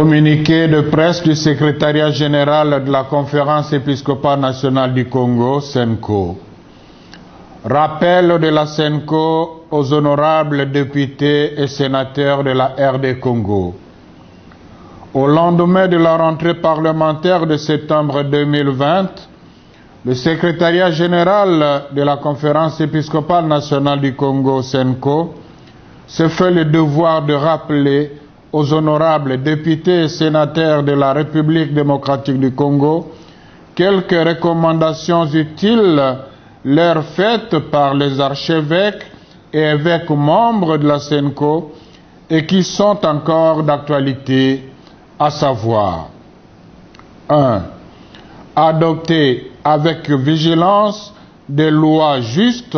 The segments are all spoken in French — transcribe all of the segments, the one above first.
Communiqué de presse du secrétariat général de la Conférence épiscopale nationale du Congo, SENCO. Rappel de la SENCO aux honorables députés et sénateurs de la RD Congo. Au lendemain de la rentrée parlementaire de septembre 2020, le secrétariat général de la Conférence épiscopale nationale du Congo, SENCO, se fait le devoir de rappeler aux honorables députés et sénateurs de la République démocratique du Congo quelques recommandations utiles leur faites par les archevêques et évêques membres de la SENCO et qui sont encore d'actualité, à savoir 1. Adopter avec vigilance des lois justes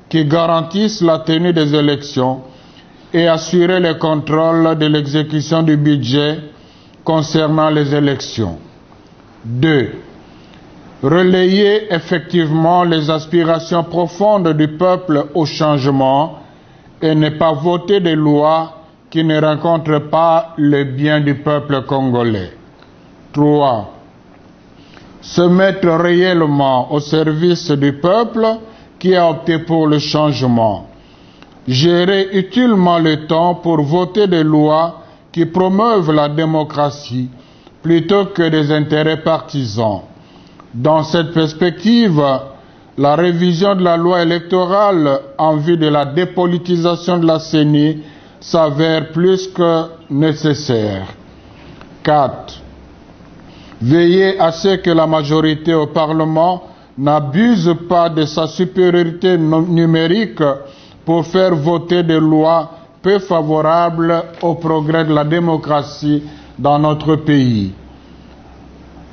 qui garantissent la tenue des élections et assurer le contrôle de l'exécution du budget concernant les élections. 2. Relayer effectivement les aspirations profondes du peuple au changement et ne pas voter des lois qui ne rencontrent pas le bien du peuple congolais. 3. Se mettre réellement au service du peuple qui a opté pour le changement. Gérer utilement le temps pour voter des lois qui promeuvent la démocratie plutôt que des intérêts partisans. Dans cette perspective, la révision de la loi électorale en vue de la dépolitisation de la CENI s'avère plus que nécessaire. 4. Veiller à ce que la majorité au Parlement n'abuse pas de sa supériorité numérique pour faire voter des lois peu favorables au progrès de la démocratie dans notre pays.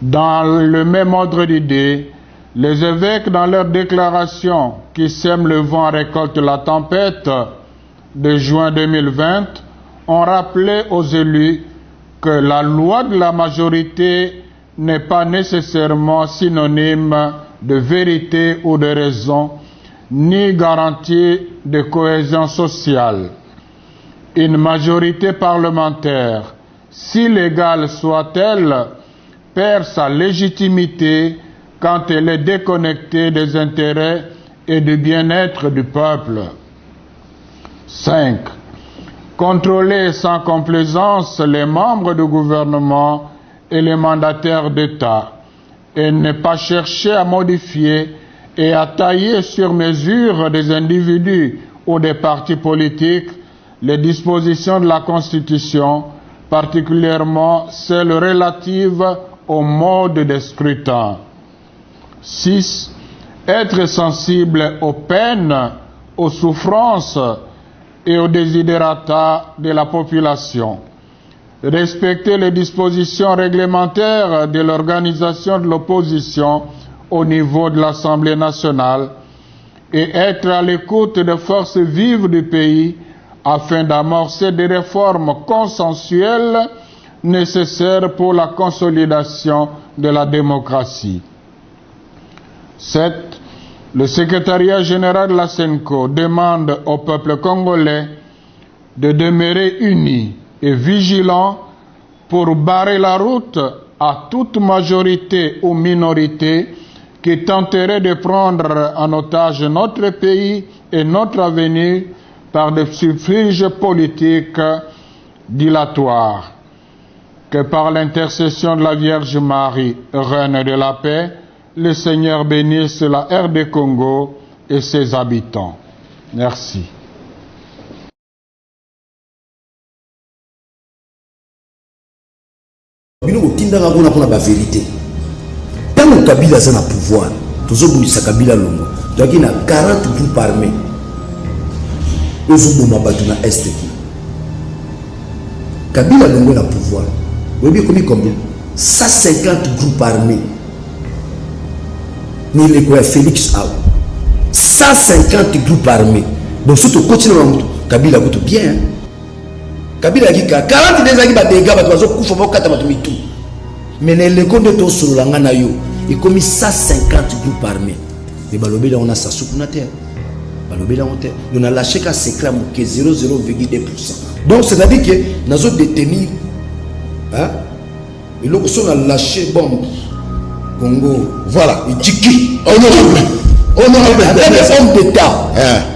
Dans le même ordre d'idée, les évêques, dans leur déclaration qui sème le vent récolte la tempête de juin 2020, ont rappelé aux élus que la loi de la majorité n'est pas nécessairement synonyme de vérité ou de raison, ni garantie de cohésion sociale. Une majorité parlementaire, si légale soit-elle, perd sa légitimité quand elle est déconnectée des intérêts et du bien-être du peuple. 5. Contrôler sans complaisance les membres du gouvernement et les mandataires d'État et ne pas chercher à modifier et à tailler sur mesure des individus ou des partis politiques les dispositions de la Constitution, particulièrement celles relatives au mode de scrutin. 6. Être sensible aux peines, aux souffrances et aux desiderata de la population. Respecter les dispositions réglementaires de l'organisation de l'opposition au niveau de l'Assemblée nationale et être à l'écoute des forces vives du pays afin d'amorcer des réformes consensuelles nécessaires pour la consolidation de la démocratie. 7. Le secrétariat général de la SENCO demande au peuple congolais de demeurer unis et vigilants pour barrer la route à toute majorité ou minorité qui tenterait de prendre en otage notre pays et notre avenir par des subterfuges politiques dilatoires. Que par l'intercession de la Vierge Marie, Reine de la paix, le Seigneur bénisse la RD Congo et ses habitants. Merci. Bino tindanga bona kuna ba vérité. Tant Kabila za na pouvoir, tozobulisa Kabila longo. Toki na 40 groupes armés. Ezoboma batu na est. Kabila longo na pouvoir. Vous avez combien? 150 groupes armés. Ni le quoi Félix Aou. 150 groupes armés. Donc surtout continue Kabila goûte bien. Kabila kika 40 des aki ba dégâts ba bazo kufa ba kata ba tumitu. Mais les comptes to sur langana yo, il commis 150 groupes armés. Et balobela on a sa soupe na terre. Balobela on terre. On a lâché qu'à secret que 0,2%. Donc c'est à dire que nazo détenir Hein? Et là, on a lâché bombe. Congo. Voilà. Et Tchiki. Honorable homme d'État.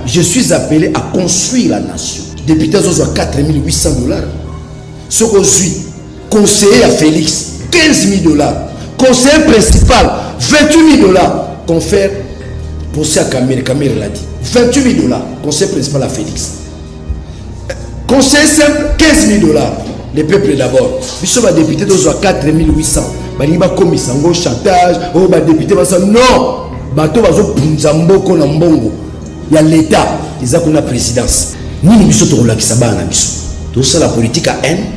Je suis appelé à construire la nation. Député Zozo à $4,800. Ce qu'on suit, conseiller à Félix, $15,000. Conseiller principal, $28,000. Confère, procès à Kamere, Kamere l'a dit. $28,000. Conseiller principal à Félix. Conseiller simple, $15,000. Les peuples d'abord. Nous sommes à député Zozo à $4,800. Baliba commis sango chantage, oh bah député va ça non. Bato bazo punzamboko na mbongo. Il y a l'État, ils ont la présidence. Nous nous sommes au lac Sabana na biso. Tout ça la politique à haine,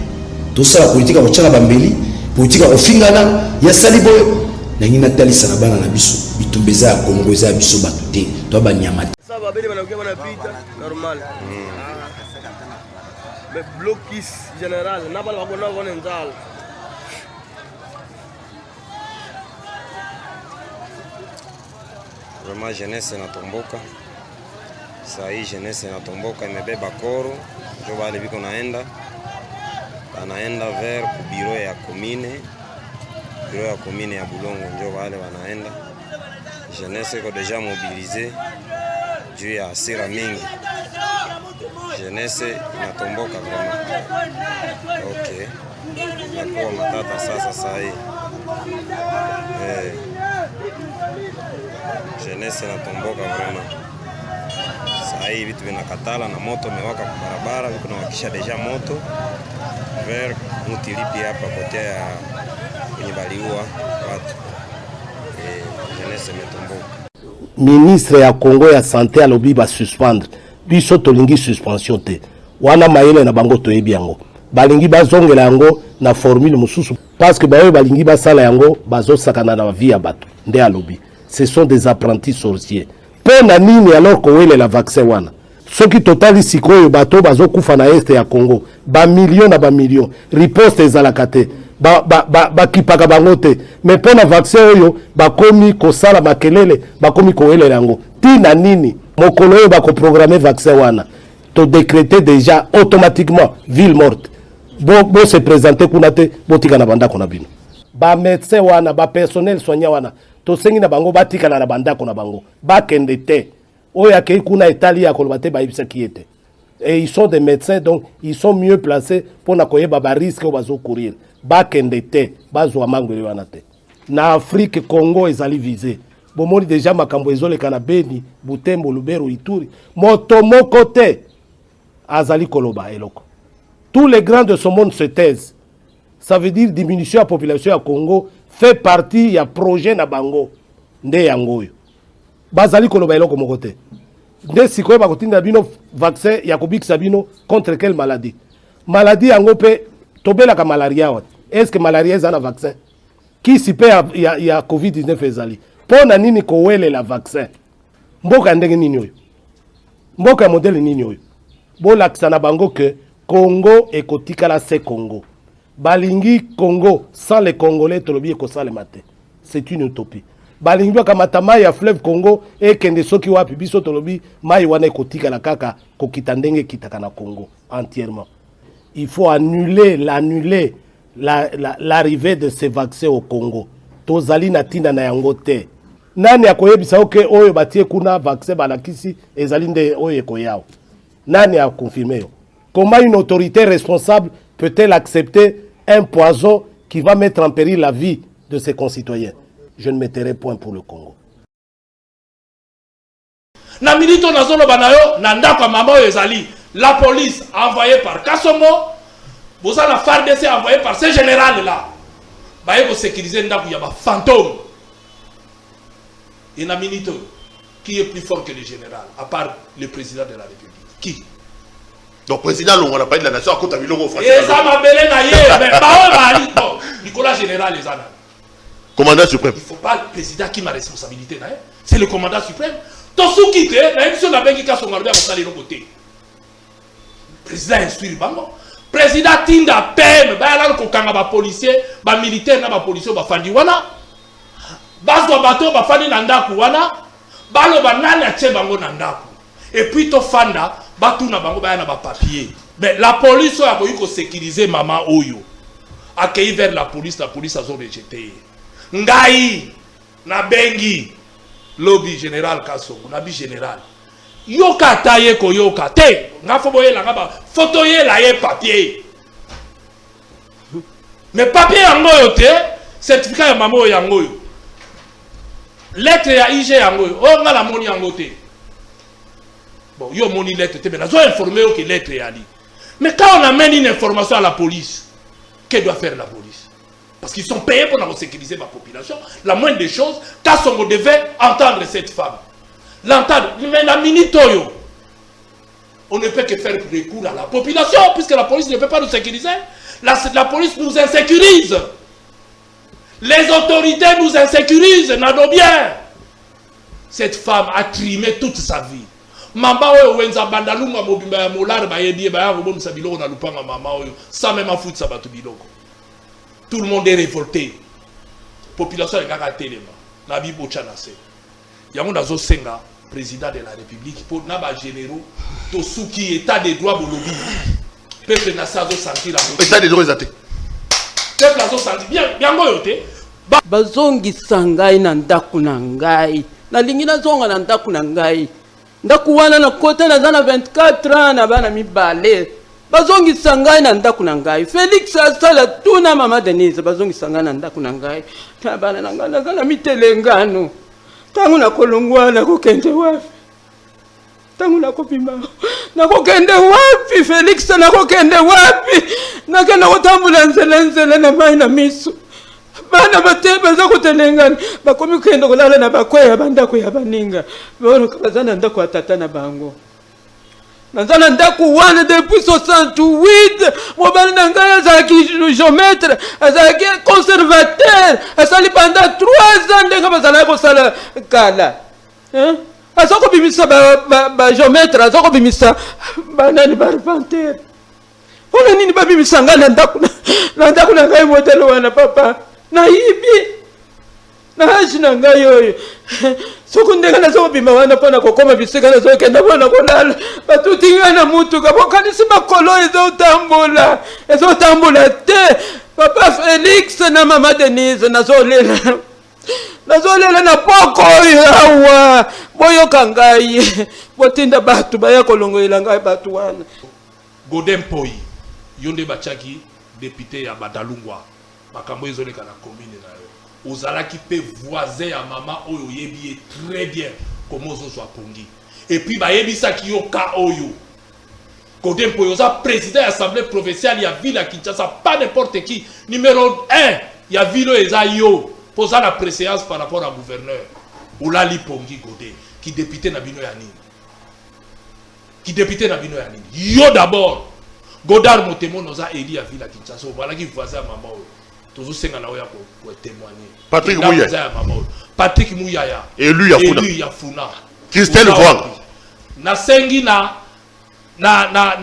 tout ça la politique à Ochana Bambeli, politique à Ofingana, il y a Saliboyo. Na ngina tali sana bana na biso. Bitumbeza ya Kongo za biso batute, to ba nyama. Ça va beli bana bana pita normal. Mais blocus général, na bala bakona kona nzala. Vraiment jeunesse inatomboka. Saa hii jeunesse inatomboka imebeba koro. Ndio wale biko anaenda vers bureau ya commune ya Bulongo ndio wale wanaenda. Jeunesse iko deja mobilisée juu ya hasira mingi. Jeunesse inatomboka vraiment. Okay. Nakuwa matata sasa saa hii. Jeunesse inatomboka vraiment. Saa hii vitu vinakatala na moto mewaka kwa barabara, viko nawakisha deja moto vers Mutilipi hapa kote ya kwenye baliua watu. Jeunesse imetomboka. Ministre ya Congo ya santé alobi ba suspendre. Biso tolingi suspension te. Wana mayele na bango toyebi yango. Balingi bazongela yango na formule mususu parce que bayo balingi basala yango bazosakana na vie ya bato. Nde alobi. Ce sont des apprentis sorciers. Pena nini alors kowele la vaccin wana. Soki totali sikoyo bato bazokufa na este ya Congo. Ba million na ba million. Riposte ezalaka te. Ba kipaka bango te. Mais pena vaccin oyo bakomi kosala makelele, bakomi kowele yango. Tina nini mokolo oyo bako programmer vaccin wana. To décréter déjà automatiquement ville morte. Bo se présenter kuna te botika na banda kona bino. Ba médecin wana, ba personnel soignant wana. To sengi na bango batika na banda kona bango. Ba kende te. Oya ke kuna Italie ya kolobate ba ibisa kiete. Et ils sont des médecins donc ils sont mieux placés pour na koyeba ba risque bazo courir. Ba kende te, bazo amangwe wana te. Na Afrique Congo ezali visé. Bomoni déjà makambo ezole kana Beni, Butembo, Lubero, Ituri. Moto moko te. Azali koloba eloko. Tous les grands de ce monde se taisent. Ça veut dire diminution de la population à Congo fait partie ya projet na bango nde yangoyo. Bazali koloba eloko moko te. Nde sikoyo bakotinda bino vaccin ya kobikisa bino contre quelle maladie? Maladie yango pe tobela ka malaria wat. Est-ce que malaria ezana vaccin? Qui si pe ya COVID-19 ezali? Pona nini kowele la vaccin? Mboka ndenge nini oyo? Mboka modèle nini oyo? Bola kisana bango que Congo ekotikala se Congo. Balingi Congo sans les Congolais tolobi ekosala mate. C'est une utopie. Balingi kamata mai ya fleuve Congo et kende soki wapi biso tolobi mai wana ekotikala kaka kokita ndenge kitaka na Congo entièrement. Il faut annuler l'arrivée de ces vaccins au Congo. Tozali na tinda na yango te. Nani akoyebisa oke oyo batie kuna vaccin balakisi ezali nde oyo ekoyao. Nani a confirmé? Comment une autorité responsable peut-elle accepter un poison qui va mettre en péril la vie de ses concitoyens? Je ne mettrai point pour le Congo. Na milito nazolo banayo na ndako mama ezali la police envoyée par Kassomo, boza la FARDC envoyée par ce général là. Baye ko sécuriser ndako ya ba fantôme. Et na milito qui est plus fort que le général à part le président de la République? Qui? Donc président on a parlé de la nation à côté de Bilongo français. Et ça m'a belé na yé mais pas bon Nicolas général les ana. Commandant suprême. Il faut pas le président qui m'a responsabilité na. C'est le commandant suprême. Ton sou quitte na émission na bengi ka songa bien ko sala côté. Président instruire bango. Président tinda peine ba la ko kanga ba policier, ba militaire na ba policier ba fandi wana. Bazo bato ba fandi na ndaku wana. Balo ba nani atie bango na ndaku. Et puis to fanda batu na bango ba na ba papier. Mais la police a voulu ko sécuriser maman oyo. accueilli vers la police a rejeté. Ngai, na bengi, lobby général Kasongo, nabi général. Yoka taye ko yoka, te, nga foboye la ngaba, photoye la ye papier. Mais papier yango yo te, certificat ya mamo yango yo. Lettre ya IG yango yo, oh nga la moni yango te. Bon, yo moni lettre te, mais nazo informé yo que lettre ya li. Mais quand on amène une information à la police, que doit faire la police? Parce qu'ils sont payés pour sécuriser ma population. La moindre des choses, Kasongo devait entendre cette femme. L'entendre. Mais la minute, on ne peut que faire recours à la population, puisque la police ne peut pas nous sécuriser. La police nous insécurise. Les autorités nous insécurisent, n'en bien. Cette femme a trimé toute sa vie. Mamba oyo wenza bandalunga mobimba ya molare ba yebi ba ya robo msabiloko na lupanga mama oyo sans même en foot ça batu biloko. Tout le monde est révolté. Population est kaka telema na bibo chanase. Yango nazo senga président de la République pour na ba généraux to suki état des droits bolobi. Peuple na sazo sentir la état des droits ezate. Peuple nazo sentir bien yango yote. Bazongi sangai na ndaku na ngai. Na lingi na zonga na ndaku na ngai. Ndaku wana na kota na zana 24 ans na bana mibale. Bazongi sangai na ndaku na ngai. Félix asala tuna mama Denise bazongi sangai na ndaku na ngai. Na bana na ngana zana mitelengano. Tangu na kolongwa na kokende wapi? Tangu na kopima. Na kokende wapi Félix na kokende wapi? Na kena kotambula nzele na mai na miso. Bana bateba za kutelengana bakomi kendo kulala na bakwea bandako ya baninga boro kabazana ndako atata na bango nanzana ndako wana depuis 68 mobali na ngaya za ki géomètre za ki conservateur asali pendant 3 ans ndenga bazala ko sala kala asoko bimisa ba géomètre asoko bimisa banani barvanteur ona nini babimisa ngana ndako na ngai modelo wana papa na ibi na haji na ngai yoyo soko ndeka na soko bima wana pona kokoma bisika na soko kenda pona kolala batutinga na mutu kabokanisi makolo ezo tambola te papa Félix na mama Denise nazolela na poko yawa boyoka ngai botinda batu baya kolongoela ngai batu wana Godin Poi yonde bachaki député ya Badalungwa makambo ezoleka na commune na yo ozalaki pe voisin ya mama oyo yebi très bien comment ozozwa pongi et puis bayebisaki yo ka oyo Godin Poi oza président ya assemblée provinciale ya ville ya Kinshasa pas n'importe qui numéro 1 ya ville eza yo posa la préséance par rapport à gouverneur olali pongi Godin qui député na bino ya nini yo d'abord Godard Motemo noza eli ya ville ya Kinshasa voilà qui voisin ya mama oyo toujours senga na oya ko témoigner Patrick Mouyaya élu ya Funa Christelle Vwanga na sengi na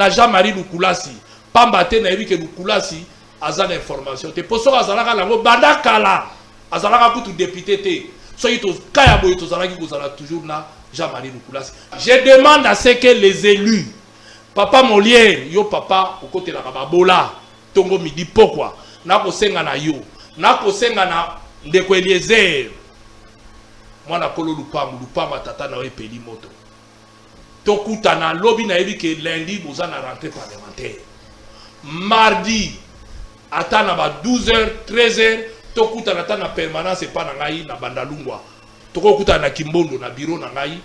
Jean-Marie Lukulasi pamba te na ebike Lukulasi azana information te poso azalaka lango bandakala azalaka kutu député te soki to kaya boye to zalaki ko zala toujours na Jean-Marie Lukulasi. Je demande à ce que les élus papa Molière yo papa okotela ka babola tongo midi pokwa nako senga na yo nako senga na ndeko Eliezer mwana kolo lupamba tata na epeli moto tokuta na lobby na yebi ke lundi boza na rentrée parlementaire mardi atana ba 12h 13h tokuta na tana permanence pa na ngai na Bandalungwa tokokuta na Kimbondo na bureau na ngai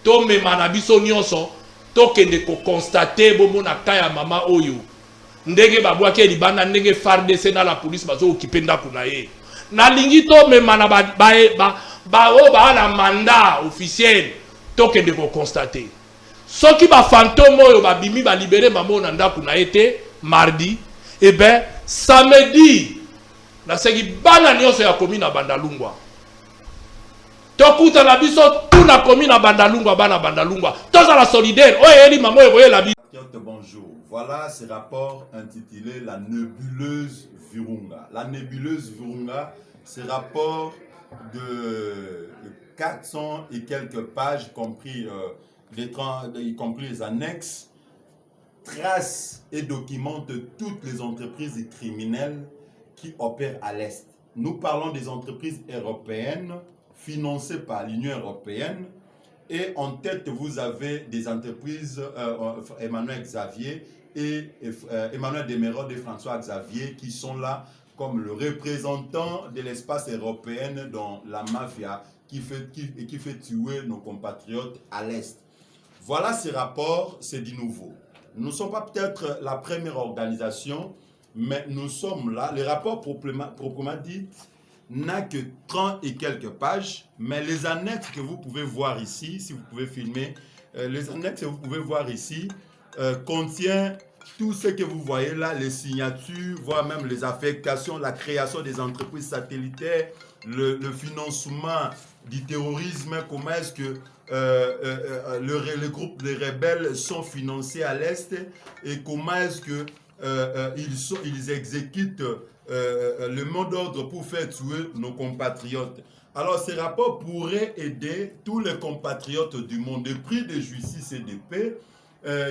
to mema na biso nyonso tokende ko constater bomo na kaya mama oyo ndenge babwaki libanda ndenge FARDC na la police bazo okipenda kuna ye na lingi to mema na ba na mandat officiel tokende ko constater soki ba fantôme oyo ba bimi ba libérer mama na ndaku na été mardi et ben samedi na seki bana nyonso ya commune na Bandalungwa tokuta na biso tout na commune na Bandalungwa bana Bandalungwa toza la solidaire oyo eli mama oyo la bonjour. Voilà ce rapport intitulé La nébuleuse Virunga. La nébuleuse Virunga, ce rapport de 400 et quelques pages, y compris les annexes, trace et documente toutes les entreprises criminelles qui opèrent à l'Est. Nous parlons des entreprises européennes financées par l'Union européenne. Et en tête, vous avez des entreprises Emmanuel Xavier et Emmanuel Desmeraude et François Xavier qui sont là comme le représentant de l'espace européen dans la mafia qui fait tuer nos compatriotes à l'Est. Voilà ces rapports, c'est du nouveau. Nous ne sommes pas peut-être la première organisation, mais nous sommes là. Les rapports proprement dit n'a que 30 et quelques pages, mais les annexes que vous pouvez voir ici, si vous pouvez filmer, les annexes que vous pouvez voir ici contient tout ce que vous voyez là, les signatures, voire même les affectations, la création des entreprises satellitaires, le financement du terrorisme, comment est-ce que les groupes de rebelles sont financés à l'Est et comment est-ce que ils exécutent le mot d'ordre pour faire tuer nos compatriotes. Alors ces rapports pourraient aider tous les compatriotes du monde, des prix de justice et de paix,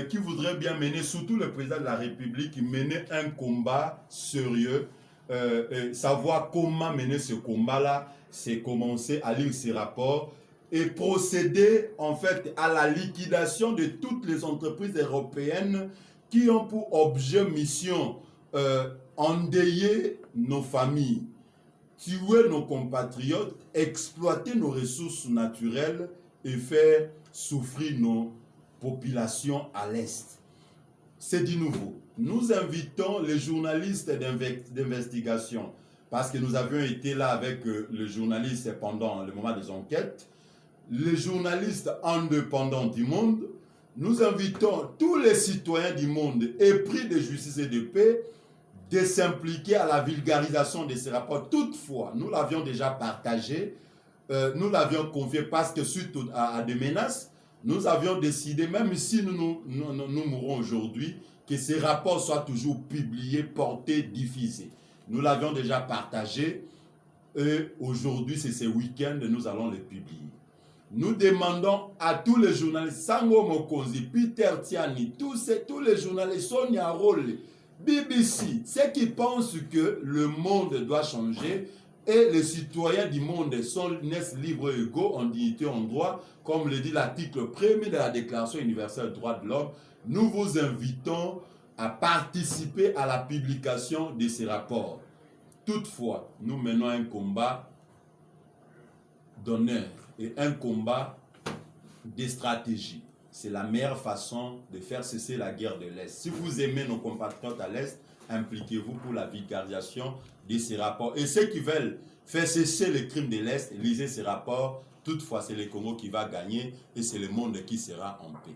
qui voudraient bien mener, surtout le président de la République, mener un combat sérieux, savoir comment mener ce combat-là, c'est commencer à lire ces rapports et procéder en fait à la liquidation de toutes les entreprises européennes qui ont pour objet, mission, endeuiller nos familles, tuer nos compatriotes, exploiter nos ressources naturelles et faire souffrir nos populations à l'Est. C'est du nouveau. Nous invitons les journalistes d'investigation, parce que nous avions été là avec le journaliste pendant le moment des enquêtes, les journalistes indépendants du monde. Nous invitons tous les citoyens du monde épris de justice et de paix de s'impliquer à la vulgarisation de ces rapports. Toutefois, nous l'avions déjà partagé, nous l'avions confié parce que suite à des menaces, nous avions décidé, même si nous mourrons aujourd'hui, que ces rapports soient toujours publiés, portés, diffusés. Nous l'avions déjà partagé et aujourd'hui, c'est ce week-end, nous allons les publier. Nous demandons à tous les journalistes, Sango Mokonzi, Peter Tiani, tous les journalistes, Sonia Rolle, BBC, ceux qui pensent que le monde doit changer et les citoyens du monde naissent libres et égaux en dignité, en droit, comme le dit l'article 1er de la Déclaration universelle des droits de l'homme. Nous vous invitons à participer à la publication de ces rapports. Toutefois, nous menons un combat d'honneur et un combat de stratégie. C'est la meilleure façon de faire cesser la guerre de l'Est. Si vous aimez nos compatriotes à l'Est, impliquez-vous pour la vulgarisation de ces rapports. Et ceux qui veulent faire cesser les crimes de l'Est, lisez ces rapports. Toutefois, c'est le Congo qui va gagner et c'est le monde qui sera en paix.